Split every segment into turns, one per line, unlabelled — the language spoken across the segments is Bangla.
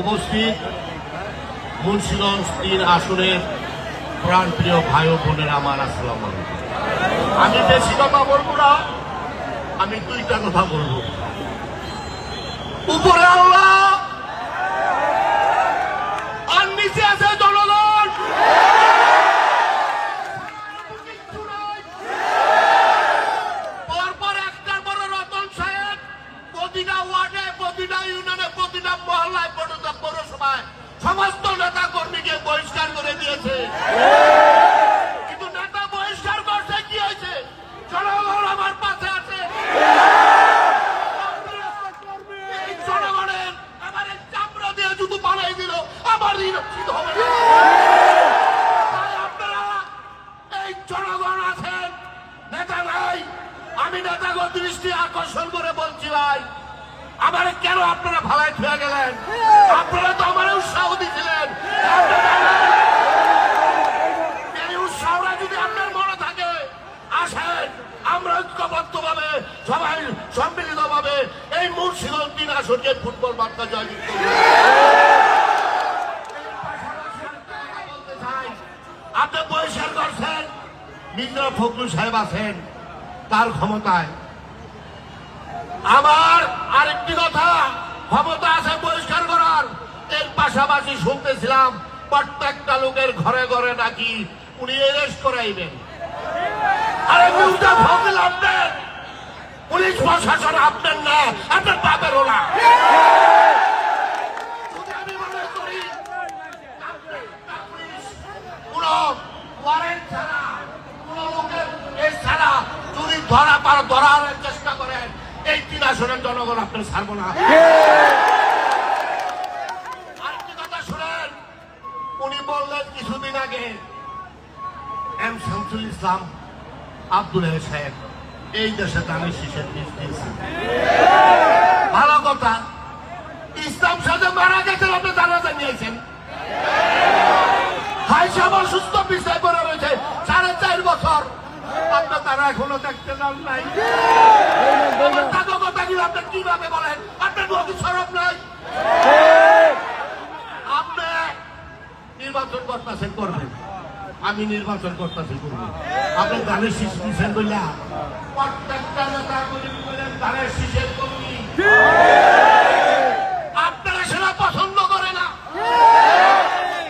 উপস্থিত মুন্সিগঞ্জ ৩ আসনের প্রাণপ্রিয় ভাই ও বোনের আমার আসসালামু আলাইকুম। আমি বেশি কথা বলবো না, আমি 2টা কথা বলবো। উপরে আল্লাহ আর নিচে আছে জনগণ। পরপর একটার পর রতন সাহেব প্রতিটা ওয়ার্ডে, প্রতিটা ইউনিয়নে, প্রতিটা মহল্লায়, প্রতিটা পৌরসভায় সমস্ত নেতা কর্মীকে বহিষ্কার করে দিয়েছে। কিন্তু নেতা বহিষ্কার করছে, কি হয়েছে? জনগণ আমার পাশে আছে। জনগণের আমার চামড়া দিয়ে জুতো বানাই দিল, আমার নিরক্ষিত হবে না। আপনারা এই জনগণ আছেন, নেতা নাই। আমি নেতাকে দৃষ্টি আকর্ষণ করে বলছি, ভাই আমারে কেন আপনারা ভালাই ছুঁয়ে গেলেন? আপনারা তো আমার উৎসাহ দিয়েছিলেন। এই উৎসাহটা যদি আপনার মনে থাকে, আসেন আমরা ঐক্যবদ্ধ ভাবে সবাই সম্মিলিত ভাবে এই মুন্সিগঞ্জ ৩ আসনকে ফুটবল বার্তা জয়যুক্ত করব। আপনি বহিষ্কার করছেন, মির্জা ফখরুল সাহেব আছেন তার ক্ষমতায়। আমার আরেকটি কথা, ক্ষমতা আছে বহিষ্কার করার। এর পাশাপাশি শুনতেছিলাম প্রত্যেকটা লোকের ঘরে ঘরে নাকি উনি অ্যারেস্ট করাইবেন। আরে মির্জা ফখরুল আপনার, পুলিশ প্রশাসন আপনার না, আপনার বাপেরও না। যদি আমি মনে করি কোন ওয়ারেন্ট ছাড়া, কোন লোকের কেস ছাড়া যদি ধরার চেষ্টা করেন, এই ৩ আসনের জনগণ আপনার ছাড়ব না। আরেকটি কথা শুনেন, উনি বললেন কিছুদিন আগে এম শামসুল ইসলাম আব্দুল সাহেব এই দেশে দানের শীষের বীজ দিয়েছেন। ভালো কথা, ইসলাম সাহেব মারা গেছেন, আপনি দানা জানিয়েছেন। ভাই সাহেব অসুস্থ বিষয় করে রয়েছে 4.5 বছর, আপনি তারা এখনো দেখতে যান নাই। আপনার কিভাবে বলেন? আপনার মুখে সরব নাই। আপনি নির্বাচন করতেছেন, করবেন, আমি নির্বাচন করতেছি, করব। আপনি ধানের শীষ দিচ্ছেন বললা প্রত্যেকটা নেতা ধানের শীষের কর্মী, আপনারা সেটা পছন্দ করে না।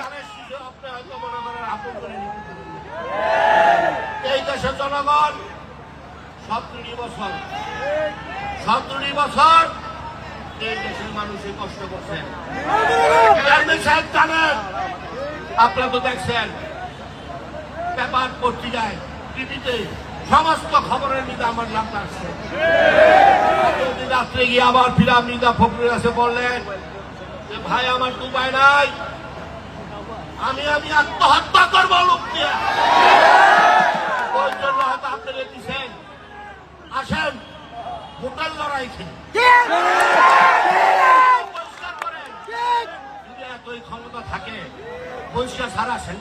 ধানের শীষে আপনি হয়তো মনে করেন আপন করে নিতে পারেন। এই দেশের জনগণ 17 বছর এই দেশের মানুষই কষ্ট করছেন। জানেন, আপনারা তো দেখছেন পেপার, পত্রিকায়, টিভিতে সমস্ত খবরের মধ্যে আমার নামটা আসছে। রাত্রে গিয়ে আবার ফিরা মির্জা ফখরুল কাছে বললেন যে ভাই আমার তো উপায় নাই, আমি আত্মহত্যা করবো লোক দিয়ে। ওই জন্য হয়তো আপনারা দিচ্ছেন, আসেন ভোটার লড়াই পরিষ্কার করেন। যদি এতই ক্ষমতা থাকে, পরিষ্কার ছাড়া আসেন।